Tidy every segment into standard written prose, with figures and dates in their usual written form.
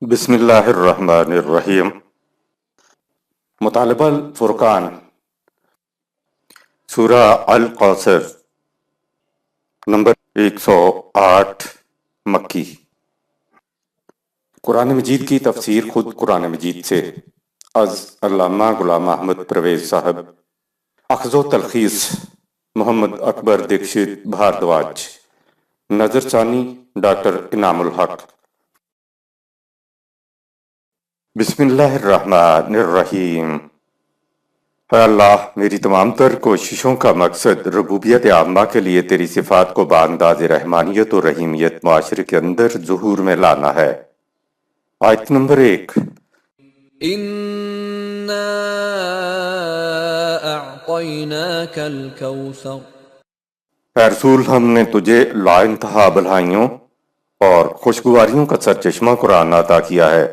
بسم اللہ الرحمن الرحیم۔ مطالبہ الفرقان، سورہ القوثر، نمبر 108 مکی۔ قرآن مجید کی تفسیر خود قرآن مجید سے از علامہ غلام احمد پرویز صاحب، اخذ و تلخیص محمد اکبر دکشت بھاردواج، نظر ثانی ڈاکٹر انعام الحق۔ بسم اللہ الرحمن الرحیم۔ اے اللہ، میری تمام تر کوششوں کا مقصد ربوبیت عامہ کے لیے تیری صفات کو بانداز رحمانیت و رحیمیت معاشرے کے اندر ظہور میں لانا ہے۔ آیت نمبر 1۔ اِنَّا أَعْطَيْنَاكَ الْكَوْثَرَ، اے رسول، ہم نے تجھے لا انتہا بھلائیوں اور خوشگواریوں کا سرچشمہ قرآن عطا کیا ہے،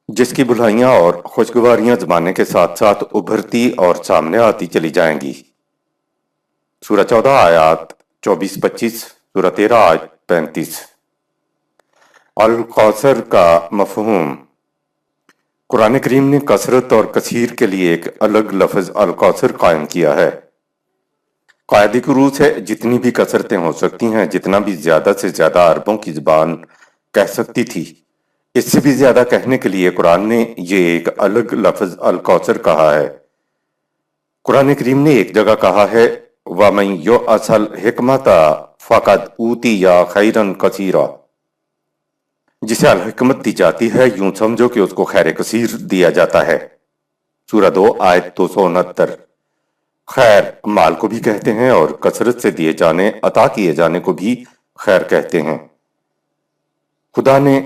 جس کی بھلائیاں اور خوشگواریاں زمانے کے ساتھ ساتھ ابھرتی اور سامنے آتی چلی جائیں گی۔ سورہ 14 آیات 24-25، سورہ 13 آیت 35۔ القوثر کا مفہوم۔ قرآن کریم نے کثرت اور کثیر کے لیے ایک الگ لفظ القوثر قائم کیا ہے۔ قاعدے کی روح سے جتنی بھی کثرتیں ہو سکتی ہیں، جتنا بھی زیادہ سے زیادہ عربوں کی زبان کہہ سکتی تھی، اس سے بھی زیادہ کہنے کے لیے قرآن نے یہ ایک الگ لفظ القوثر کہا ہے۔ قرآن کریم نے ایک جگہ کہا ہے وَمَن يُؤْتِ الْحِكْمَةَ فَقَدْ أُوتِیَ خَيْرًا كَثِیرًا، جسے الحکمت دی جاتی ہے یوں سمجھو کہ اس کو خیر کثیر دیا جاتا ہے۔ سورہ 2 آیت 269۔ خیر مال کو بھی کہتے ہیں اور کثرت سے دیے جانے، عطا کیے جانے کو بھی خیر کہتے ہیں۔ خدا نے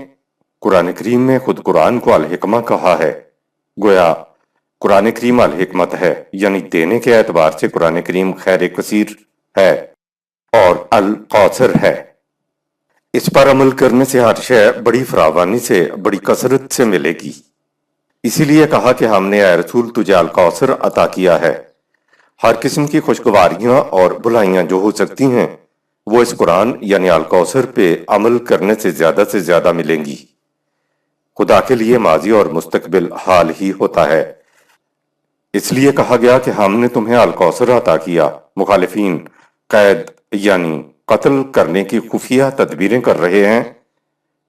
قرآن کریم میں خود قرآن کو الحکمہ کہا ہے، گویا قرآن کریم الحکمت ہے، یعنی دینے کے اعتبار سے قرآن کریم خیر کثیر ہے اور القوثر ہے۔ اس پر عمل کرنے سے ہر شے بڑی فراوانی سے، بڑی کثرت سے ملے گی۔ اسی لیے کہا کہ ہم نے اے رسول تجھے القوثر عطا کیا ہے۔ ہر قسم کی خوشگواریاں اور بھلائیاں جو ہو سکتی ہیں، وہ اس قرآن یعنی القوثر پہ عمل کرنے سے زیادہ ملیں گی۔ خدا کے لیے ماضی اور مستقبل حال ہی ہوتا ہے، اس لیے کہا گیا کہ ہم نے تمہیں القوثر عطا کیا۔ مخالفین قید یعنی قتل کرنے کی خفیہ تدبیریں کر رہے ہیں۔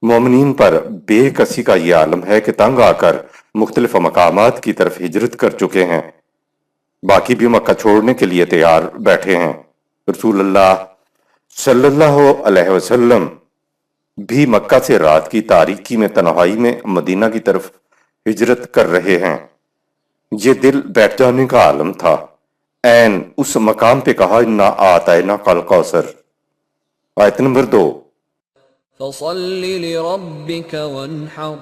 مومنین پر بے کسی کا یہ عالم ہے کہ تنگ آ کر مختلف مقامات کی طرف ہجرت کر چکے ہیں، باقی بھی مکہ چھوڑنے کے لیے تیار بیٹھے ہیں۔ رسول اللہ صلی اللہ علیہ وسلم بھی مکہ سے رات کی تاریکی میں تنہائی میں مدینہ کی طرف ہجرت کر رہے ہیں۔ یہ دل بیٹھ جانے کا عالم تھا۔ عین اس مقام پہ کہا انا اعطیناک القوثر۔ آیت نمبر 2۔ فَصَلِّ لِرَبِّكَ وَانْحَرْ،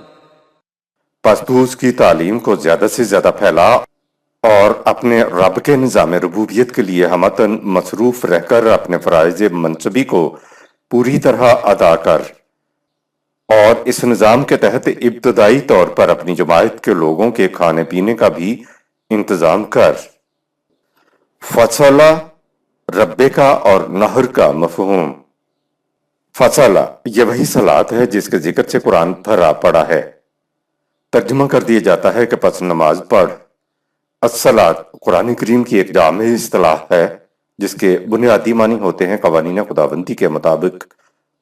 پس تو اس کی تعلیم کو زیادہ سے زیادہ پھیلا اور اپنے رب کے نظام ربوبیت کے لیے ہمتاً مصروف رہ کر اپنے فرائض منصبی کو پوری طرح ادا کر، اور اس نظام کے تحت ابتدائی طور پر اپنی جماعت کے لوگوں کے کھانے پینے کا بھی انتظام کر۔ فصلہ ربے کا اور نہر کا مفہوم۔ فصلہ یہ وہی صلاۃ ہے جس کے ذکر سے قرآن بھرا پڑا ہے۔ ترجمہ کر دیا جاتا ہے کہ پس نماز پڑھ۔ الصلاۃ قرآن کریم کی ایک جامع اصطلاح ہے جس کے بنیادی معنی ہوتے ہیں قوانین خداوندی کے مطابق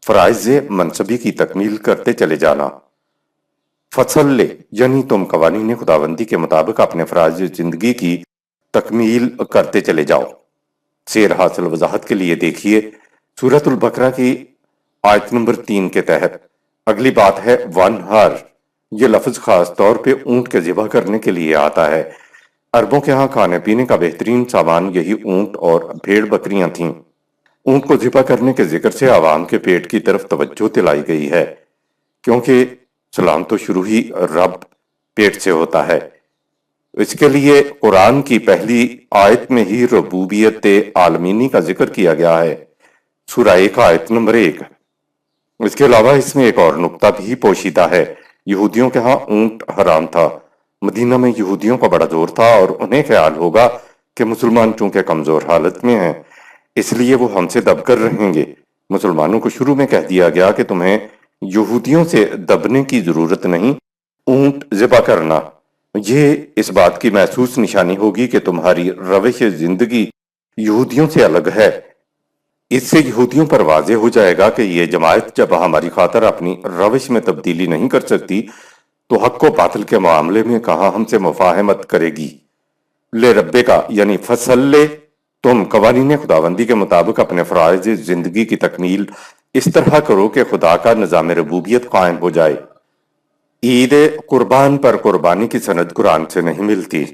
فرائض منصبی کی تکمیل کرتے چلے جانا۔ فصل یعنی تم قوانین خداوندی کے مطابق اپنے فرائض زندگی کی تکمیل کرتے چلے جاؤ۔ سیر حاصل وضاحت کے لیے دیکھیے سورۃ البقرہ کی آیت نمبر 3 کے تحت۔ اگلی بات ہے وَانْحَرْ۔ یہ لفظ خاص طور پہ اونٹ کے ذبح کرنے کے لیے آتا ہے۔ عربوں کے ہاں کھانے پینے کا بہترین سامان یہی اونٹ اور بھیڑ بکریاں تھیں۔ اونٹ کو ذبح کرنے کے ذکر سے عوام کے پیٹ کی طرف توجہ دلائی گئی ہے، کیونکہ سلام تو شروع ہی رب پیٹ سے ہوتا ہے۔ اس کے لیے قرآن کی پہلی آیت میں ہی ربوبیت عالمینی کا ذکر کیا گیا ہے، سورہ 1 آیت نمبر 1۔ اس کے علاوہ اس میں ایک اور نکتہ بھی پوشیدہ ہے۔ یہودیوں کے ہاں اونٹ حرام تھا۔ مدینہ میں یہودیوں کا بڑا زور تھا اور انہیں خیال ہوگا کہ مسلمان چونکہ کمزور حالت میں ہیں اس لیے وہ ہم سے دب کر رہیں گے۔ مسلمانوں کو شروع میں کہہ دیا گیا کہ تمہیں یہودیوں سے دبنے کی ضرورت نہیں، اونٹ ذبح کرنا یہ اس بات کی محسوس نشانی ہوگی کہ تمہاری روش زندگی یہودیوں سے الگ ہے۔ اس سے یہودیوں پر واضح ہو جائے گا کہ یہ جماعت جب ہماری خاطر اپنی روش میں تبدیلی نہیں کر سکتی تو حق و باطل کے معاملے میں کہاں ہم سے مفاہمت کرے گی۔ لے ربے کا یعنی فصل لے، تم قوانین خداوندی کے مطابق اپنے فرائض زندگی کی تکمیل اس طرح کرو کہ خدا کا نظام ربوبیت قائم ہو جائے۔ عید قربان پر قربانی کی سند قرآن سے نہیں ملتی۔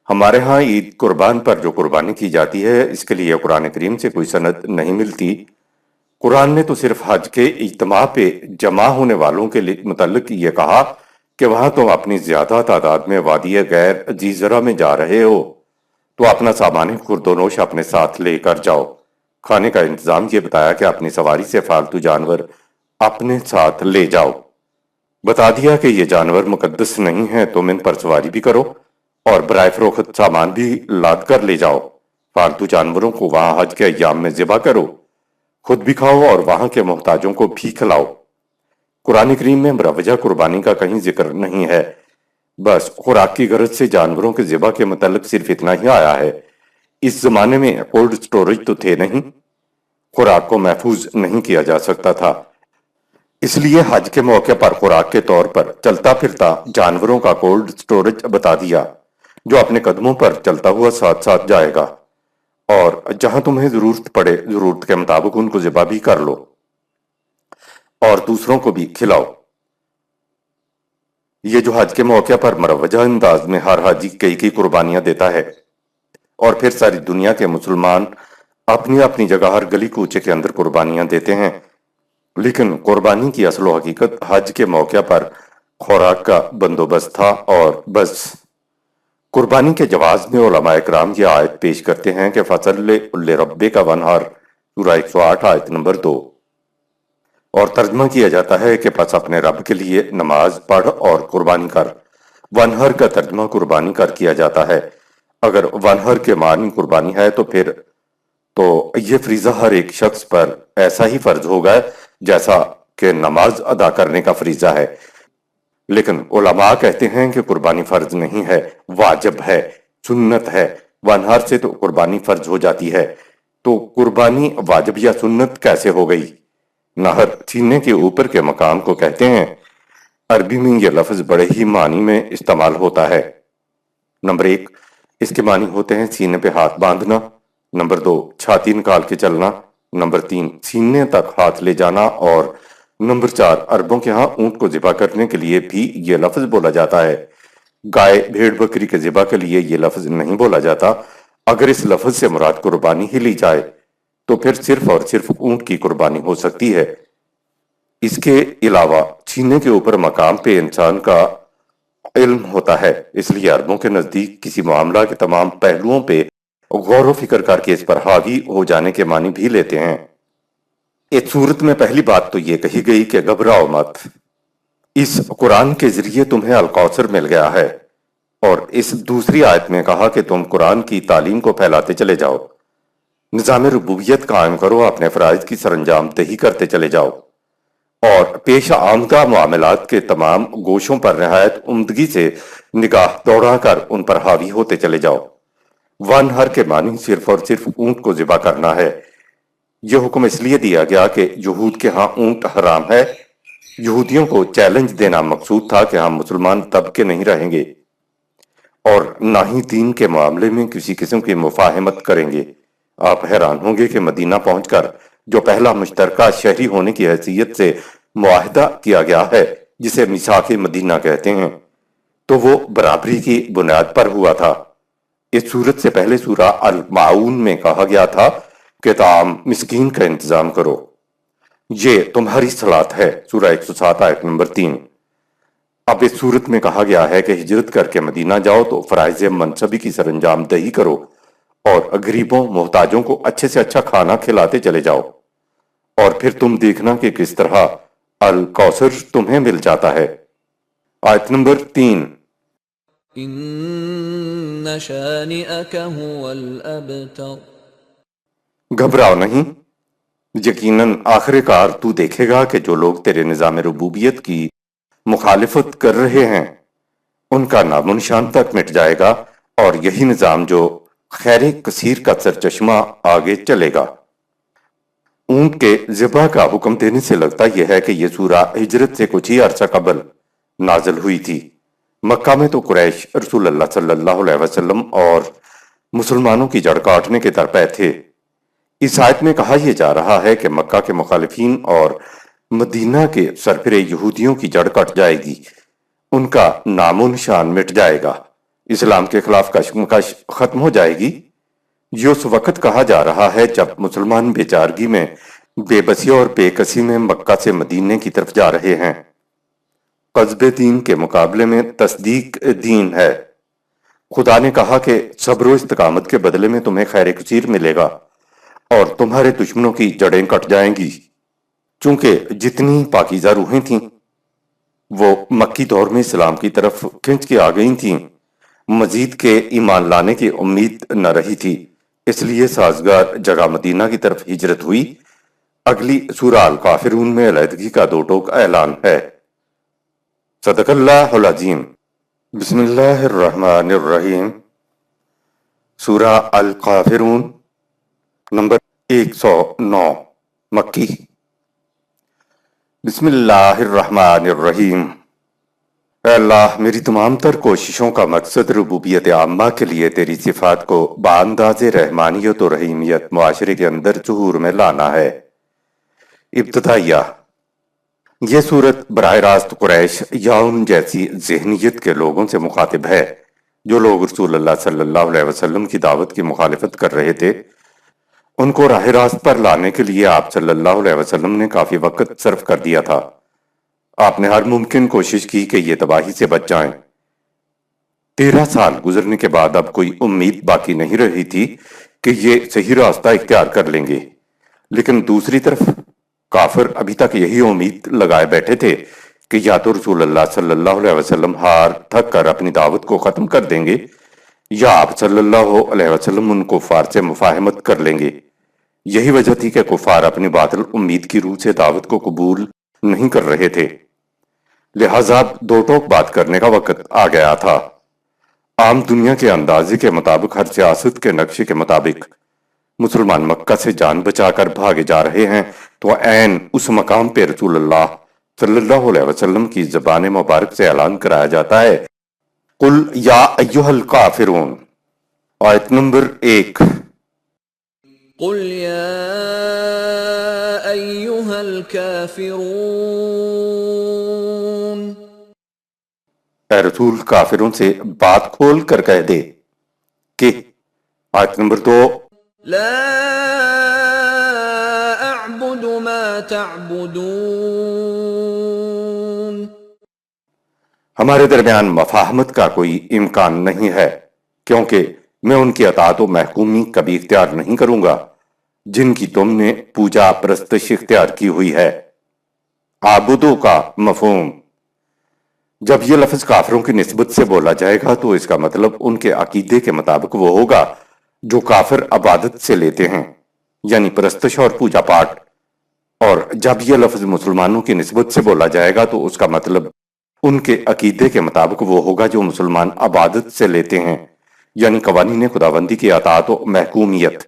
ہمارے ہاں عید قربان پر جو قربانی کی جاتی ہے اس کے لیے قرآن کریم سے کوئی سند نہیں ملتی۔ قرآن نے تو صرف حج کے اجتماع پہ جمع ہونے والوں کے متعلق یہ کہا کہ وہاں تم اپنی زیادہ تعداد میں وادی غیر جیزرہ میں جا رہے ہو تو اپنا سامان خورد و نوش اپنے ساتھ لے کر جاؤ۔ کھانے کا انتظام یہ بتایا کہ اپنی سواری سے فالتو جانور اپنے ساتھ لے جاؤ۔ بتا دیا کہ یہ جانور مقدس نہیں ہیں، تم ان پر سواری بھی کرو اور برائے فروخت سامان بھی لاد کر لے جاؤ۔ فالتو جانوروں کو وہاں حج کے ایام میں ذبح کرو، خود بھی کھاؤ اور وہاں کے محتاجوں کو بھی کھلاؤ۔ قرآن کریم میں مروجہ قربانی کا کہیں ذکر نہیں ہے، بس خوراک کی غرض سے جانوروں کے ذبح کے متعلق صرف اتنا ہی آیا ہے۔ اس زمانے میں کولڈ سٹوریج تو تھے نہیں، خوراک کو محفوظ نہیں کیا جا سکتا تھا، اس لیے حج کے موقع پر خوراک کے طور پر چلتا پھرتا جانوروں کا کولڈ سٹوریج بتا دیا جو اپنے قدموں پر چلتا ہوا ساتھ ساتھ جائے گا، اور جہاں تمہیں ضرورت پڑے ضرورت کے مطابق ان کو ذبح بھی کر لو اور دوسروں کو بھی کھلاؤ۔ یہ جو حج کے موقع پر مروجہ انداز میں ہر حاجی کئی قربانیاں دیتا ہے اور پھر ساری دنیا کے مسلمان اپنی اپنی جگہ ہر گلی کوچے کے اندر قربانیاں دیتے ہیں، لیکن قربانی کی اصل و حقیقت حج کے موقع پر خوراک کا بندوبست تھا اور بس۔ قربانی کے جواز میں علماء اکرام یہ آیت پیش کرتے ہیں کہ فَصَلِّ لِرَبِّكَ وَانْحَرْ سورہ 108 آیت نمبر 2، اور ترجمہ کیا جاتا ہے کہ پس اپنے رب کے لیے نماز پڑھ اور قربانی کر۔ وانہر کا ترجمہ قربانی کر کیا جاتا ہے۔ اگر وانہر کے معنی قربانی ہے تو یہ فریضہ ہر ایک شخص پر ایسا ہی فرض ہوگا جیسا کہ نماز ادا کرنے کا فریضہ ہے، لیکن علماء کہتے ہیں کہ قربانی فرض نہیں ہے، واجب ہے، سنت ہے۔ وانہر سے تو قربانی فرض ہو جاتی ہے، تو قربانی واجب یا سنت کیسے ہو گئی؟ نہر سینے کے اوپر کے مقام کو کہتے ہیں۔ عربی میں یہ لفظ بڑے ہی معنی میں استعمال ہوتا ہے۔ نمبر 1، اس کے معنی ہوتے ہیں سینے پہ ہاتھ باندھنا۔ نمبر 2، چھاتی نکال کے چلنا۔ نمبر 3، سینے تک ہاتھ لے جانا۔ اور نمبر 4، عربوں کے ہاں اونٹ کو ذبح کرنے کے لیے بھی یہ لفظ بولا جاتا ہے، گائے بھیڑ بکری کے ذبح کے لیے یہ لفظ نہیں بولا جاتا۔ اگر اس لفظ سے مراد قربانی ہی لی جائے تو پھر صرف اور صرف اونٹ کی قربانی ہو سکتی ہے۔ اس کے علاوہ سینے کے اوپر مقام پہ انسان کا علم ہوتا ہے، اس لیے عربوں کے نزدیک کسی معاملہ کے تمام پہلوؤں پہ غور و فکر کر کے اس پر حاوی ہو جانے کے معنی بھی لیتے ہیں۔ اس صورت میں پہلی بات تو یہ کہی گئی کہ گھبراؤ مت، اس قرآن کے ذریعے تمہیں الکوثر مل گیا ہے، اور اس دوسری آیت میں کہا کہ تم قرآن کی تعلیم کو پھیلاتے چلے جاؤ، نظام ربوبیت قائم کرو، اپنے فرائض کی سرانجام دہی کرتے چلے جاؤ، اور پیش آمدہ معاملات کے تمام گوشوں پر نہایت عمدگی سے نگاہ دوڑا کر ان پر حاوی ہوتے چلے جاؤ۔ وانہر کے معنی صرف اور صرف اونٹ کو ذبح کرنا ہے۔ یہ حکم اس لیے دیا گیا کہ یہود کے ہاں اونٹ حرام ہے۔ یہودیوں کو چیلنج دینا مقصود تھا کہ ہم مسلمان دب کے نہیں رہیں گے اور نہ ہی دین کے معاملے میں کسی قسم کی مفاہمت کریں گے۔ آپ حیران ہوں گے کہ مدینہ پہنچ کر جو پہلا مشترکہ شہری ہونے کی حیثیت سے معاہدہ کیا گیا ہے، جسے میثاق مدینہ کہتے ہیں، تو وہ برابری کی بنیاد پر ہوا تھا۔ اس صورت سے پہلے سورہ المعون میں کہا گیا تھا کہ طعام مسکین کا انتظام کرو، یہ تمہاری صلاۃ ہے، سورہ 107 آیت نمبر 3۔ اب اس صورت میں کہا گیا ہے کہ ہجرت کر کے مدینہ جاؤ تو فرائض منصبی کی سرانجام دہی کرو اور غریبوں محتاجوں کو اچھے سے اچھا کھانا کھلاتے چلے جاؤ، اور پھر تم دیکھنا کہ کس طرح الکوثر تمہیں مل جاتا ہے۔ آیت نمبر 3، ان شانئک هو الابتر۔ گھبراؤ نہیں، یقیناً آخر کار تو دیکھے گا کہ جو لوگ تیرے نظام ربوبیت کی مخالفت کر رہے ہیں ان کا نام و نشان تک مٹ جائے گا، اور یہی نظام جو خیر کثیر کا سرچشمہ آگے چلے گا۔ اونٹ کے ذبح کا حکم دینے سے لگتا یہ ہے کہ یہ سورہ ہجرت سے کچھ ہی عرصہ قبل نازل ہوئی تھی۔ مکہ میں تو قریش رسول اللہ صلی اللہ علیہ وسلم اور مسلمانوں کی جڑ کاٹنے کے درپے تھے۔ اس آیت میں کہا یہ جا رہا ہے کہ مکہ کے مخالفین اور مدینہ کے سرفرے یہودیوں کی جڑ کٹ جائے گی، ان کا نام و نشان مٹ جائے گا، اسلام کے خلاف کشمکش ختم ہو جائے گی۔ یہ اس وقت کہا جا رہا ہے جب مسلمان بے چارگی میں، بے بسی اور بے کسی میں مکہ سے مدینے کی طرف جا رہے ہیں۔ قصب دین کے مقابلے میں تصدیق دین ہے۔ خدا نے کہا کہ صبر و استقامت کے بدلے میں تمہیں خیر کثیر ملے گا اور تمہارے دشمنوں کی جڑیں کٹ جائیں گی۔ چونکہ جتنی پاکیزہ روحیں تھیں وہ مکی دور میں اسلام کی طرف کھنچ کے آ گئی تھیں، مزید کے ایمان لانے کی امید نہ رہی تھی، اس لیے سازگار جگہ مدینہ کی طرف ہجرت ہوئی۔ اگلی سورہ الکافرون میں علیحدگی کا دو ٹوک اعلان ہے۔ صدق اللہ العظیم۔ بسم اللہ الرحمن الرحیم۔ سورہ الکافرون نمبر 109 مکی۔ بسم اللہ الرحمن الرحیم۔ اے اللہ، میری تمام تر کوششوں کا مقصد ربوبیت عامہ کے لیے تیری صفات کو بانداز رحمانیت و رحیمیت معاشرے کے اندر ظہور میں لانا ہے۔ ابتدائیہ، یہ صورت براہ راست قریش یا ان جیسی ذہنیت کے لوگوں سے مخاطب ہے جو لوگ رسول اللہ صلی اللہ علیہ وسلم کی دعوت کی مخالفت کر رہے تھے۔ ان کو راہ راست پر لانے کے لیے آپ صلی اللہ علیہ وسلم نے کافی وقت صرف کر دیا تھا۔ آپ نے ہر ممکن کوشش کی کہ یہ تباہی سے بچ جائیں۔ 13 سال گزرنے کے بعد اب کوئی امید باقی نہیں رہی تھی کہ یہ صحیح راستہ اختیار کر لیں گے، لیکن دوسری طرف کافر ابھی تک یہی امید لگائے بیٹھے تھے کہ یا تو رسول اللہ صلی اللہ علیہ وسلم ہار تھک کر اپنی دعوت کو ختم کر دیں گے، یا آپ صلی اللہ علیہ وسلم ان کفار سے مفاہمت کر لیں گے۔ یہی وجہ تھی کہ کفار اپنی باطل امید کی روح سے دعوت کو قبول نہیں کر رہے تھے، لہذا دو ٹوک بات کرنے کا وقت آ گیا تھا۔ عام دنیا کے اندازے کے مطابق، ہر سیاست کے نقشے کے مطابق مسلمان مکہ سے جان بچا کر بھاگے جا رہے ہیں، تو عین اس مقام پہ رسول اللہ صلی اللہ علیہ وسلم کی زبان مبارک سے اعلان کرایا جاتا ہے، قل یا ایھا الکافرون، آیت نمبر 1۔ قل یا ایھا الکافرون، اے رسول کافروں سے بات کھول کر کہہ دے کہ، آیت نمبر 2، لا اعبد ما تعبدون، ہمارے درمیان مفاہمت کا کوئی امکان نہیں ہے، کیونکہ میں ان کی اطاعت و محکومی کبھی اختیار نہیں کروں گا جن کی تم نے پوجا پرستش اختیار کی ہوئی ہے۔ عابدو کا مفہوم، جب یہ لفظ کافروں کی نسبت سے بولا جائے گا تو اس کا مطلب ان کے عقیدے کے مطابق وہ ہوگا جو کافر عبادت سے لیتے ہیں، یعنی پرستش اور پوجا پاٹ، اور جب یہ لفظ مسلمانوں کی نسبت سے بولا جائے گا تو اس کا مطلب ان کے عقیدے کے مطابق وہ ہوگا جو مسلمان عبادت سے لیتے ہیں، یعنی قوانین خداوندی کی اطاعت و محکومیت۔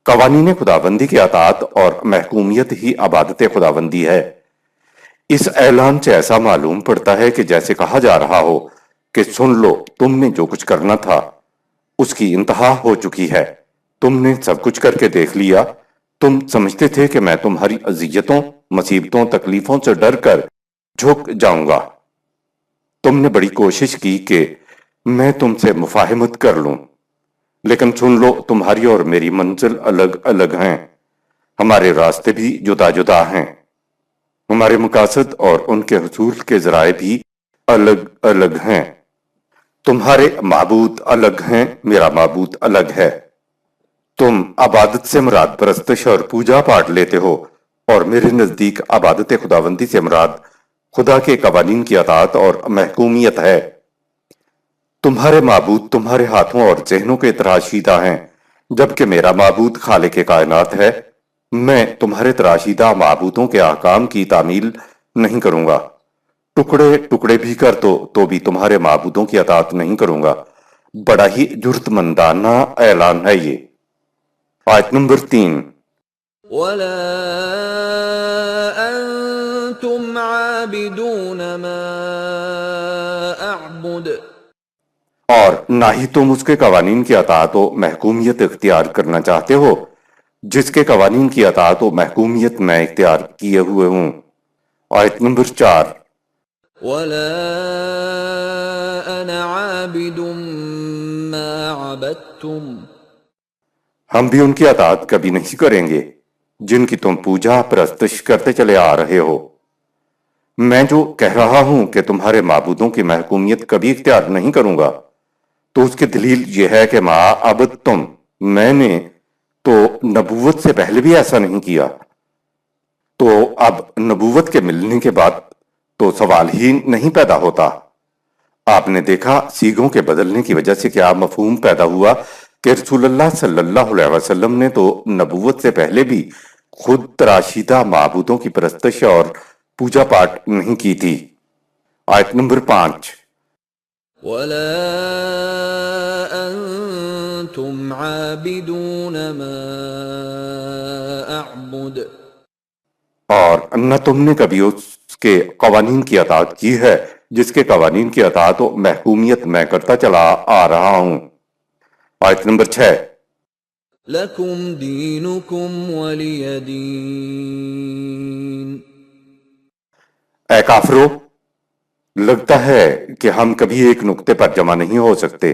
قوانین خداوندی کی اطاعت اور محکومیت ہی عبادت خداوندی ہے۔ اس اعلان سے ایسا معلوم پڑتا ہے کہ جیسے کہا جا رہا ہو کہ سن لو، تم نے جو کچھ کرنا تھا اس کی انتہا ہو چکی ہے، تم نے سب کچھ کر کے دیکھ لیا، تم سمجھتے تھے کہ میں تمہاری اذیتوں، مصیبتوں، تکلیفوں سے ڈر کر جھک جاؤں گا، تم نے بڑی کوشش کی کہ میں تم سے مفاہمت کر لوں، لیکن سن لو، تمہاری اور میری منزل الگ الگ ہیں، ہمارے راستے بھی جدا جدا ہیں، ہمارے مقاصد اور ان کے حصول کے ذرائع بھی الگ الگ ہیں، تمہارے معبود الگ ہیں، میرا معبود الگ ہے، تم عبادت سے مراد پرستش اور پوجا پاٹ لیتے ہو، اور میرے نزدیک عبادت خداوندی سے مراد خدا کے قوانین کی اطاعت اور محکومیت ہے۔ تمہارے معبود تمہارے ہاتھوں اور ذہنوں کے تراشیدہ ہیں، جبکہ میرا معبود خالق کائنات ہے، میں تمہارے تراشیدہ معبودوں کے احکام کی تعمیل نہیں کروں گا، ٹکڑے ٹکڑے بھی کر تو بھی تمہارے معبودوں کی اطاعت نہیں کروں گا۔ بڑا ہی جرت مندانہ اعلان ہے یہ۔ آیت نمبر 3۔ ولا أنتم عابدون ما أعبد اور نہ ہی تم اس کے قوانین کی اطاعت و محکومیت اختیار کرنا چاہتے ہو جس کے قوانین کی اطاعت و محکومیت میں اختیار کیے ہوئے ہوں۔ آیت نمبر 4۔ ولا أنا عابد ما عبدتم ہم بھی ان کی اطاعت کبھی نہیں کریں گے جن کی تم پوجا پرستش کرتے چلے آ رہے ہو۔ میں جو کہہ رہا ہوں کہ تمہارے معبودوں کی محکومیت کبھی اختیار نہیں کروں گا تو اس کی دلیل یہ ہے کہ ما عبدتم، میں نے تو نبوت سے پہلے بھی ایسا نہیں کیا، تو اب نبوت کے ملنے کے بعد تو سوال ہی نہیں پیدا ہوتا۔ آپ نے دیکھا سیغوں کے بدلنے کی وجہ سے کیا مفہوم پیدا ہوا کہ رسول اللہ صلی اللہ علیہ وسلم نے تو نبوت سے پہلے بھی خود تراشیدہ معبودوں کی پرستش اور پوجا پاٹ نہیں کی تھی۔ آیت نمبر 5۔ ولا أنتم عابدون ما أعبد اور نہ تم نے کبھی اس کے قوانین کی اطاعت کی ہے جس کے قوانین کی اطاعت و محکومیت میں کرتا چلا آ رہا ہوں۔ آیت نمبر 6۔ لكم دينكم ولي دين اے کافرو، لگتا ہے کہ ہم کبھی ایک نقطے پر جمع نہیں ہو سکتے،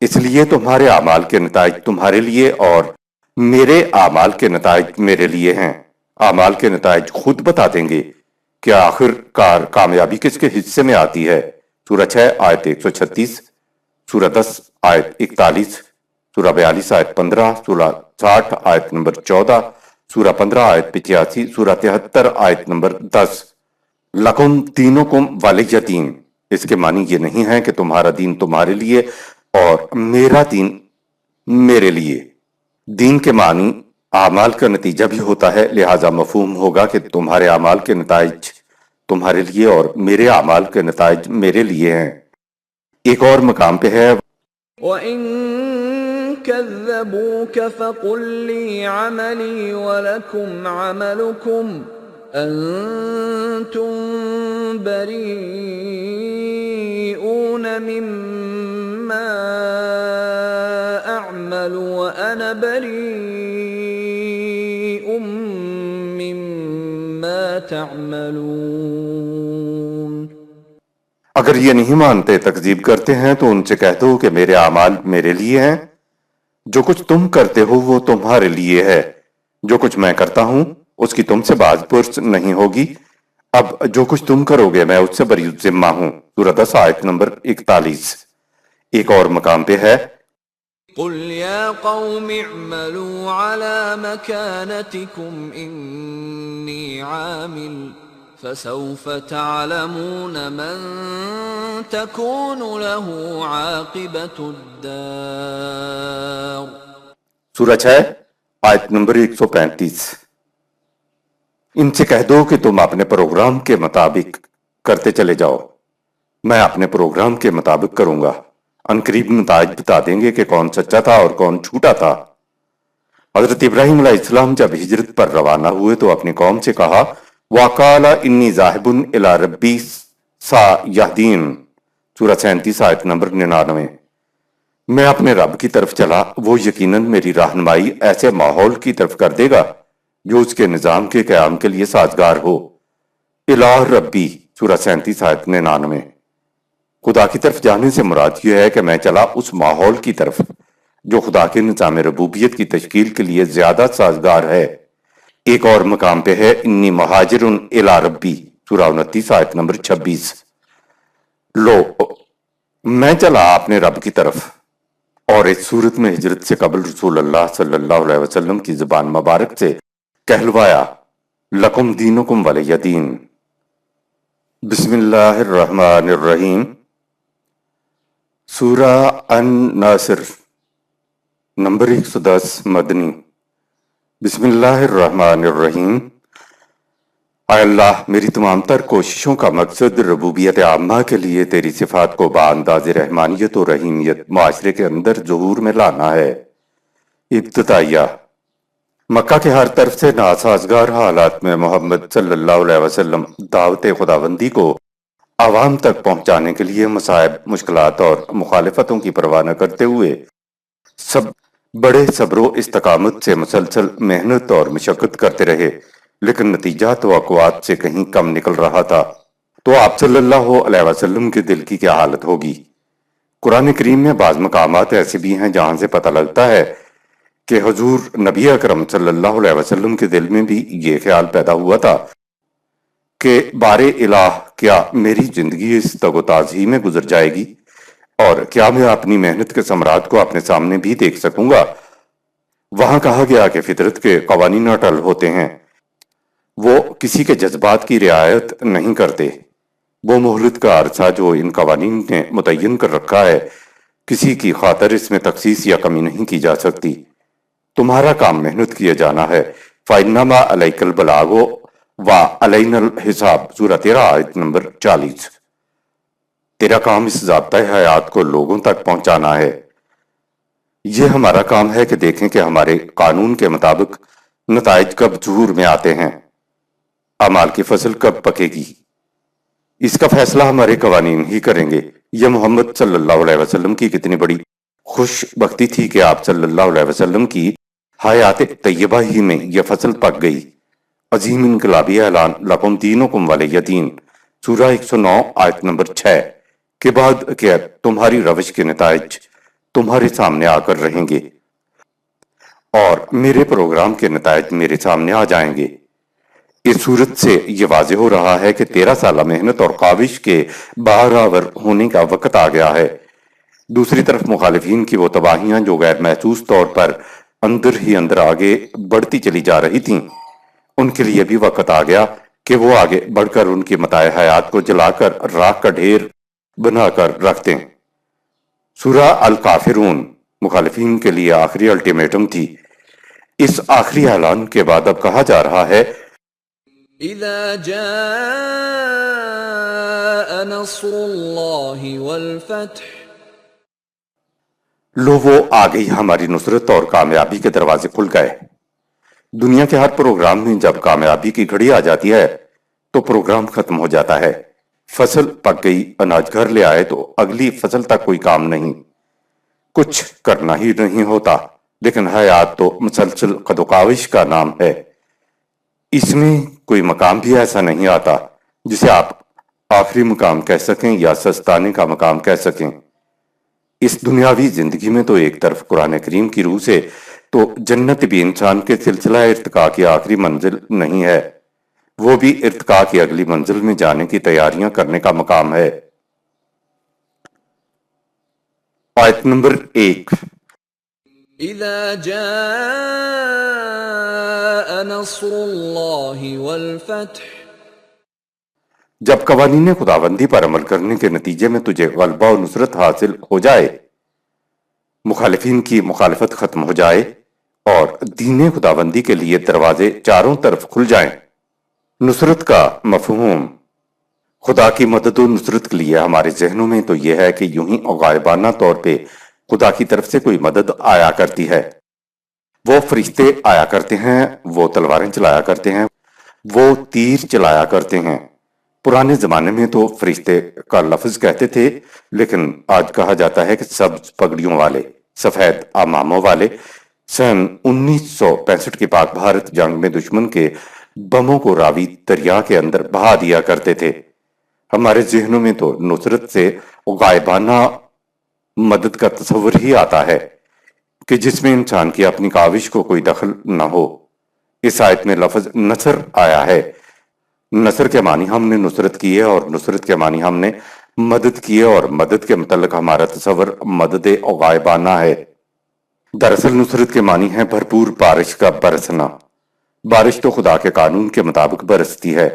اس لیے تمہارے اعمال کے نتائج تمہارے لیے اور میرے اعمال کے نتائج میرے لیے ہیں۔ اعمال کے نتائج خود بتا دیں گے کہ آخر کار کامیابی کس کے حصے میں آتی ہے۔ سورہ 6 آیت 136، سورہ 10 آیت 41، سورہ 42 آیت 15، سورہ 60 آیت نمبر 14، سورہ 15 آیت 85، سورہ 73 آیت نمبر 10۔ لکم دینکم ولی دین، اس کے معنی یہ نہیں ہے کہ تمہارا دین تمہارے لیے اور میرا دین میرے لیے۔ دین کے معنی اعمال کا نتیجہ بھی ہوتا ہے، لہذا مفہوم ہوگا کہ تمہارے اعمال کے نتائج تمہارے لیے اور میرے اعمال کے نتائج میرے لیے ہیں۔ ایک اور مقام پہ ہے وَإِن كَذَّبُوكَ فَقُل لِّي عَمَلِي وَلَكُمْ عَمَلُكُمْ أَنتُم بَرِيئُونَ مِمَّا أَعْمَلُ وَأَنَا بَرِيءٌ مِّمَّا تَعْمَلُونَ۔ اگر یہ نہیں مانتے، تکذیب کرتے ہیں، تو ان سے کہہ دو کہ میرے اعمال میرے لیے ہیں، جو کچھ تم کرتے ہو وہ تمہارے لیے ہے، جو کچھ میں کرتا ہوں اس کی تم سے باز پرس نہیں ہوگی، اب جو کچھ تم کرو گے میں اس سے بری ذمہ ہوں۔ سورہ 10 آیت نمبر 41۔ ایک اور مقام پہ ہے قل يا قوم اعملوا على مكانتكم إني عامل فسوف تعلمون من تكون له عاقبة الدار۔ سورہ 6 آیت نمبر 135۔ ان سے کہہ دو کہ تم اپنے پروگرام کے مطابق کرتے چلے جاؤ، میں اپنے پروگرام کے مطابق کروں گا، عنقریب نتائج بتا دیں گے کہ کون سچا تھا اور کون جھوٹا تھا۔ حضرت ابراہیم علیہ السلام جب ہجرت پر روانہ ہوئے تو اپنی قوم سے کہا وَقَالَ إِنِّي ذَاهِبٌ إِلَىٰ رَبِّي سَيَهْدِينِ، سورہ 37 آیت نمبر 99۔ میں اپنے رب کی طرف چلا، وہ یقیناً میری رہنمائی ایسے ماحول کی طرف کر دے گا جو اس کے نظام کے قیام کے لیے سازگار ہو۔ الہ ربی، سورہ 37 آیت 99۔ خدا کی طرف جانے سے مراد یہ ہے کہ میں چلا اس ماحول کی طرف جو خدا کے نظام ربوبیت کی تشکیل کے لیے زیادہ سازگار ہے۔ ایک اور مقام پہ ہے انی مہاجر الی ربی، سورہ 29 آیت نمبر 26۔ لو، میں چلا اپنے رب کی طرف، اور اس صورت میں ہجرت سے قبل رسول اللہ صلی اللہ علیہ وسلم کی زبان مبارک سے کہلوایا لکم دینکم ولی دین۔ بسم اللہ الرحمن الرحیم۔ سورہ الناصر نمبر 110 مدنی۔ بسم اللہ الرحمن الرحیم۔ اے اللہ، میری تمام تر کوششوں کا مقصد ربوبیت عامہ کے لیے تیری صفات کو بانداز رحمانیت و رحیمیت معاشرے کے اندر ظہور میں لانا ہے۔ ابتدائیہ۔ مکہ کے ہر طرف سے ناسازگار حالات میں محمد صلی اللہ علیہ وسلم دعوت خداوندی کو عوام تک پہنچانے کے لیے مصائب، مشکلات اور مخالفتوں کی پرواہ نہ کرتے ہوئے سب بڑے صبر و استقامت سے مسلسل محنت اور مشقت کرتے رہے، لیکن نتیجہ توقعات سے کہیں کم نکل رہا تھا۔ تو آپ صلی اللہ علیہ وسلم کے دل کی کیا حالت ہوگی؟ قرآن کریم میں بعض مقامات ایسے بھی ہیں جہاں سے پتہ لگتا ہے کہ حضور نبی اکرم صلی اللہ علیہ وسلم کے دل میں بھی یہ خیال پیدا ہوا تھا کہ بار الہ، کیا میری زندگی اس تگ و تازی میں گزر جائے گی، اور کیا میں اپنی محنت کے ثمرات کو اپنے سامنے بھی دیکھ سکوں گا؟ وہاں کہا گیا کہ فطرت کے قوانین اٹل ہوتے ہیں، وہ کسی کے جذبات کی رعایت نہیں کرتے۔ وہ مہلت کا عرصہ جو ان قوانین نے متعین کر رکھا ہے، کسی کی خاطر اس میں تخصیص یا کمی نہیں کی جا سکتی۔ تمہارا کام محنت کیے جانا ہے۔ فَإِنَّمَا عَلَيْكَ الْبَلَاغُ وَعَلَيْنَا الْحِسَابُ سورہ 13 آیت نمبر 40۔ تیرا کام اس ضابطۂ حیات کو لوگوں تک پہنچانا ہے۔ یہ ہمارا کام ہے کہ دیکھیں کہ ہمارے قانون کے مطابق نتائج کب ظہور میں آتے ہیں، اعمال کی فصل کب پکے گی۔ اس کا فیصلہ ہمارے قوانین ہی کریں گے۔ یہ محمد صلی اللہ علیہ وسلم کی کتنی بڑی خوش بختی تھی کہ آپ صلی اللہ علیہ وسلم کی حیات طیبہ ہی میں یہ فصل پک گئی۔ عظیم انقلابی اعلان لکم دینکم ولی دین سورہ 109 آیت نمبر 6 کے بعد کہ تمہاری روش کے نتائج تمہارے سامنے آ کر رہیں گے اور میرے پروگرام کے نتائج میرے سامنے آ جائیں گے۔ اس صورت سے یہ واضح ہو رہا ہے کہ 13 سالہ محنت اور کاوش کے بہرآور ہونے کا وقت آ گیا ہے۔ دوسری طرف مخالفین کی وہ تباہیاں جو غیر محسوس طور پر اندر ہی اندر آگے بڑھتی چلی جا رہی تھیں، ان کے لیے بھی وقت آ گیا کہ وہ آگے بڑھ کر ان کی متاع حیات کو جلا کر راکھ کا ڈھیر بنا کر رکھ دیں۔ سورہ الکافرون مخالفین کے لیے آخری الٹیمیٹم تھی۔ اس آخری اعلان کے بعد اب کہا جا رہا ہے، اذا جاء نصر اللہ والفتح، لو وہ آ گئی ہماری نصرت اور کامیابی کے دروازے کھل گئے۔ دنیا کے ہر پروگرام میں جب کامیابی کی گھڑی آ جاتی ہے تو پروگرام ختم ہو جاتا ہے۔ فصل پک گئی، اناج گھر لے آئے تو اگلی فصل تک کوئی کام نہیں، کچھ کرنا ہی نہیں ہوتا۔ لیکن حیات تو مسلسل قد و کاوش کا نام ہے۔ اس میں کوئی مقام بھی ایسا نہیں آتا جسے آپ آخری مقام کہہ سکیں یا سستانے کا مقام کہہ سکیں۔ اس دنیاوی زندگی میں تو ایک طرف قرآن کریم کی روح سے تو جنت بھی انسان کے سلسلہ ارتقاء کی آخری منزل نہیں ہے، وہ بھی ارتقاء کی اگلی منزل میں جانے کی تیاریاں کرنے کا مقام ہے۔ آیت نمبر 1۔ اذا جاء نصر اللہ والفتح، جب قوانین خداوندی پر عمل کرنے کے نتیجے میں تجھے غلبہ و نصرت حاصل ہو جائے، مخالفین کی مخالفت ختم ہو جائے اور دین خداوندی کے لیے دروازے چاروں طرف کھل جائیں۔ نصرت کا مفہوم خدا کی مدد و نصرت کے لیے ہمارے ذہنوں میں تو یہ ہے کہ یوں ہی غائبانہ طور پہ خدا کی طرف سے کوئی مدد آیا کرتی ہے۔ وہ فرشتے آیا کرتے ہیں، وہ تلواریں چلایا کرتے ہیں، وہ تیر چلایا کرتے ہیں۔ پرانے زمانے میں تو فرشتے کا لفظ کہتے تھے، لیکن آج کہا جاتا ہے کہ سبز پگڑیوں والے، سفید اماموں والے سن 1965 کی پاک بھارت جنگ میں دشمن کے بموں کو راوی دریا کے اندر بہا دیا کرتے تھے۔ ہمارے ذہنوں میں تو نصرت سے غائبانہ مدد کا تصور ہی آتا ہے کہ جس میں انسان کی اپنی کاوش کو کوئی دخل نہ ہو۔ اس آیت میں لفظ نصر آیا ہے۔ نصر کے معنی ہم نے نصرت کی ہے، اور نصرت کے معنی ہم نے مدد کی ہے، اور مدد کے متعلق ہمارا تصور مدد غائبانہ ہے۔ دراصل نصرت کے معنی ہے بھرپور بارش کا برسنا۔ بارش تو خدا کے قانون کے مطابق برستی ہے،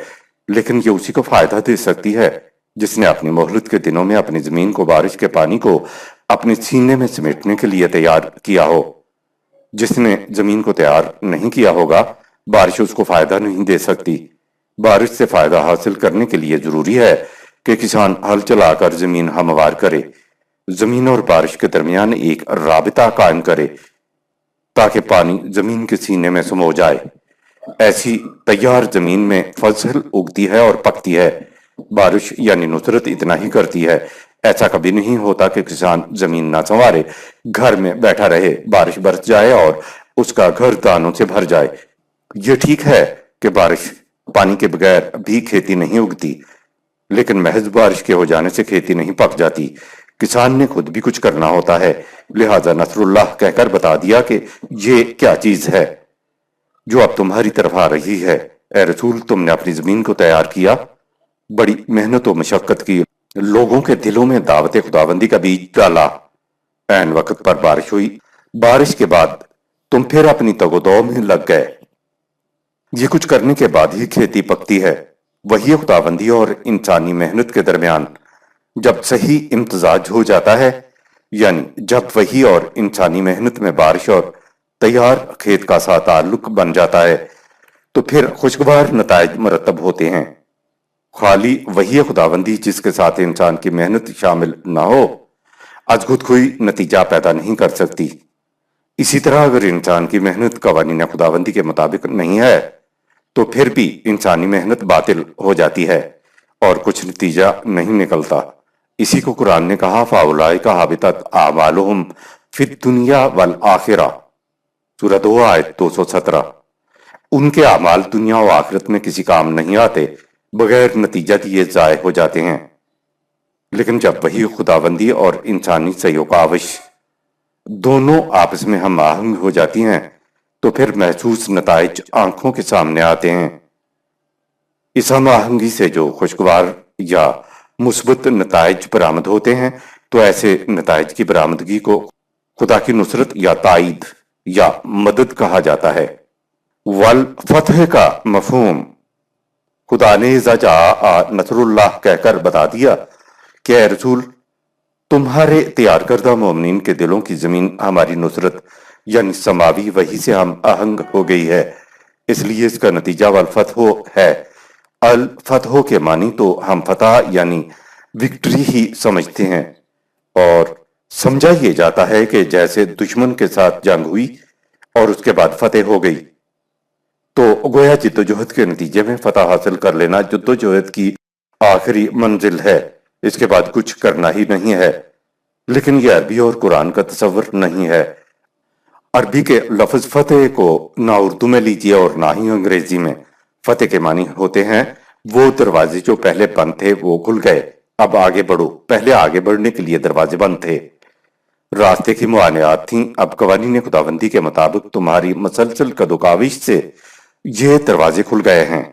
لیکن یہ اسی کو فائدہ دے سکتی ہے جس نے اپنی مہلت کے دنوں میں اپنی زمین کو بارش کے پانی کو اپنے سینے میں سمیٹنے کے لیے تیار کیا ہو۔ جس نے زمین کو تیار نہیں کیا ہوگا بارش اس کو فائدہ نہیں دے سکتی۔ بارش سے فائدہ حاصل کرنے کے لیے ضروری ہے کہ کسان ہل چلا کر زمین ہموار کرے، زمین اور بارش کے درمیان ایک رابطہ قائم کرے تاکہ پانی زمین کے سینے میں سمو جائے۔ ایسی تیار زمین میں فصل اگتی ہے اور پکتی ہے۔ بارش یعنی نصرت اتنا ہی کرتی ہے۔ ایسا کبھی نہیں ہوتا کہ کسان زمین نہ سنوارے، گھر میں بیٹھا رہے، بارش برس جائے اور اس کا گھر دانوں سے بھر جائے۔ یہ ٹھیک ہے کہ بارش پانی کے بغیر بھی کھیتی نہیں اگتی، لیکن محض بارش کے ہو جانے سے کھیتی نہیں پک جاتی۔ کسان نے خود بھی کچھ کرنا ہوتا ہے، لہٰذا نصر اللہ کہہ کر بتا دیا کہ یہ کیا چیز ہے جو اب تمہاری طرف آ رہی ہے۔ اے رسول، تم نے اپنی زمین کو تیار کیا، بڑی محنت و مشقت کی، لوگوں کے دلوں میں دعوت خداوندی کا بیج ڈالا، عین وقت پر بارش ہوئی۔ بارش کے بعد تم پھر اپنی تگ و دو میں لگ گئے۔ یہ کچھ کرنے کے بعد ہی کھیتی پکتی ہے۔ وہی خداوندی اور انسانی محنت کے درمیان جب صحیح امتزاج ہو جاتا ہے، یعنی جب وہی اور انسانی محنت میں بارش اور تیار کھیت کا سا تعلق بن جاتا ہے تو پھر خوشگوار نتائج مرتب ہوتے ہیں۔ خالی وہی خداوندی جس کے ساتھ انسان کی محنت شامل نہ ہو، از خود کوئی نتیجہ پیدا نہیں کر سکتی۔ اسی طرح اگر انسان کی محنت قوانین خداوندی کے مطابق نہیں ہے تو پھر بھی انسانی محنت باطل ہو جاتی ہے اور کچھ نتیجہ نہیں نکلتا۔ اسی کو قرآن نے کہا فَأُولَٰئِکَ حَبِطَتْ أَعْمَالُهُمْ فِي الدُّنْيَا وَالْآخِرَةِ، سورہ 2 آیت 217۔ ان کے اعمال دنیا و آخرت میں کسی کام نہیں آتے، بغیر نتیجہ دیے ضائع ہو جاتے ہیں۔ لیکن جب وہی خداوندی اور انسانی سعی و کاوش دونوں آپس میں ہم آہنگ ہو جاتی ہیں تو پھر محسوس نتائج آنکھوں کے سامنے آتے ہیں۔ اس ہم آہنگی سے جو خوشگوار یا مثبت نتائج برآمد ہوتے ہیں تو ایسے نتائج کی برآمدگی کو خدا کی نصرت یا تائید یا مدد کہا جاتا ہے۔ والفتح کا مفہوم خدا نے اذا جاء نصر اللہ کہہ کر بتا دیا کہ اے رسول، تمہارے تیار کردہ مومنین کے دلوں کی زمین ہماری نصرت یعنی سماوی وحی سے ہم آہنگ ہو گئی ہے، اس لیے اس کا نتیجہ والفتح ہے۔ الفتح کے معنی تو ہم فتح یعنی وکٹری ہی سمجھتے ہیں، اور سمجھا یہ جاتا ہے کہ جیسے دشمن کے ساتھ جنگ ہوئی اور اس کے بعد فتح ہو گئی تو گویا جدوجہد کے نتیجے میں فتح حاصل کر لینا جدوجہد کی آخری منزل ہے، اس کے بعد کچھ کرنا ہی نہیں ہے۔ لیکن یہ عربی اور قرآن کا تصور نہیں ہے۔ عربی کے لفظ فتح کو نہ اردو میں لیجیے اور نہ ہی انگریزی میں۔ فتح کے معنی ہوتے ہیں وہ دروازے جو پہلے بند تھے وہ کھل گئے، اب آگے بڑھو۔ پہلے آگے بڑھنے کے لیے دروازے بند تھے، راستے کی معانیات تھیں، اب قوانین خداوندی کے مطابق تمہاری مسلسل قدوکاوش سے یہ دروازے کھل گئے ہیں۔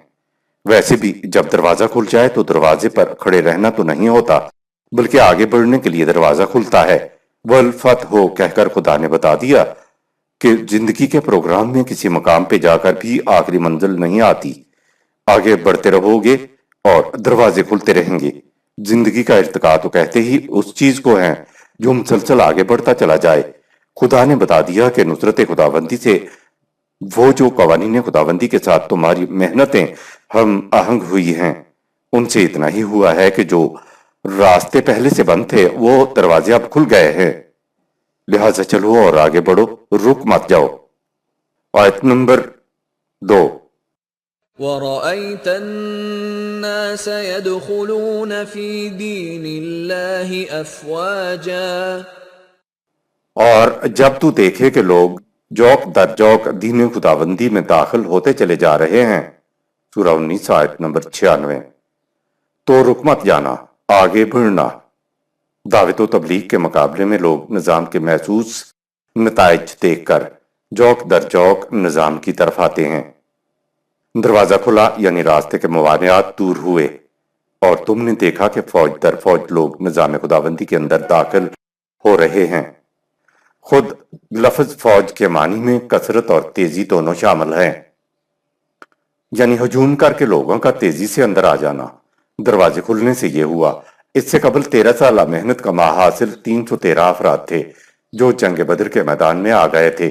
ویسے بھی جب دروازہ کھل جائے تو دروازے پر کھڑے رہنا تو نہیں ہوتا، بلکہ آگے بڑھنے کے لیے دروازہ کھلتا ہے۔ والفتح کہہ کر خدا نے بتا دیا کہ زندگی کے پروگرام میں کسی مقام پہ جا کر بھی آخری منزل نہیں آتی، آگے بڑھتے رہو گے اور دروازے کھلتے رہیں گے۔ زندگی کا ارتقاء تو کہتے ہی اس چیز کو ہیں جو مسلسل آگے بڑھتا چلا جائے۔ خدا نے بتا دیا کہ نصرت خداوندی سے وہ جو قوانین خداوندی کے ساتھ تمہاری محنتیں ہم آہنگ ہوئی ہیں، ان سے اتنا ہی ہوا ہے کہ جو راستے پہلے سے بند تھے وہ دروازے اب کھل گئے ہیں، لہٰذا چلو اور آگے بڑھو، رک مت جاؤ۔ آیت نمبر 2۔ وَرَأَيْتَ النَّاسَ يَدْخُلُونَ فِي دِينِ اللَّهِ أَفْوَاجًا، اور جب تو دیکھے کہ لوگ جوک در جوک دین خداوندی میں داخل ہوتے چلے جا رہے ہیں، سورہ 19 آیت نمبر 96، تو رک مت جانا، آگے بڑھنا۔ دعوت و تبلیغ کے مقابلے میں لوگ نظام کے محسوس نتائج دیکھ کر جوک در جوک نظام کی طرف آتے ہیں۔ دروازہ کھلا یعنی راستے کے موانعات دور ہوئے اور تم نے دیکھا کہ فوج در فوج لوگ نظام خداوندی کے اندر داخل ہو رہے ہیں۔ خود لفظ فوج کے معنی میں کثرت اور تیزی دونوں شامل ہیں، یعنی ہجوم کر کے لوگوں کا تیزی سے اندر آ جانا۔ دروازے کھلنے سے یہ ہوا۔ اس سے قبل 13 سالہ محنت کا ماحاصل 313 افراد تھے جو جنگ بدر کے میدان میں آ گئے تھے۔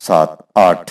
7-8।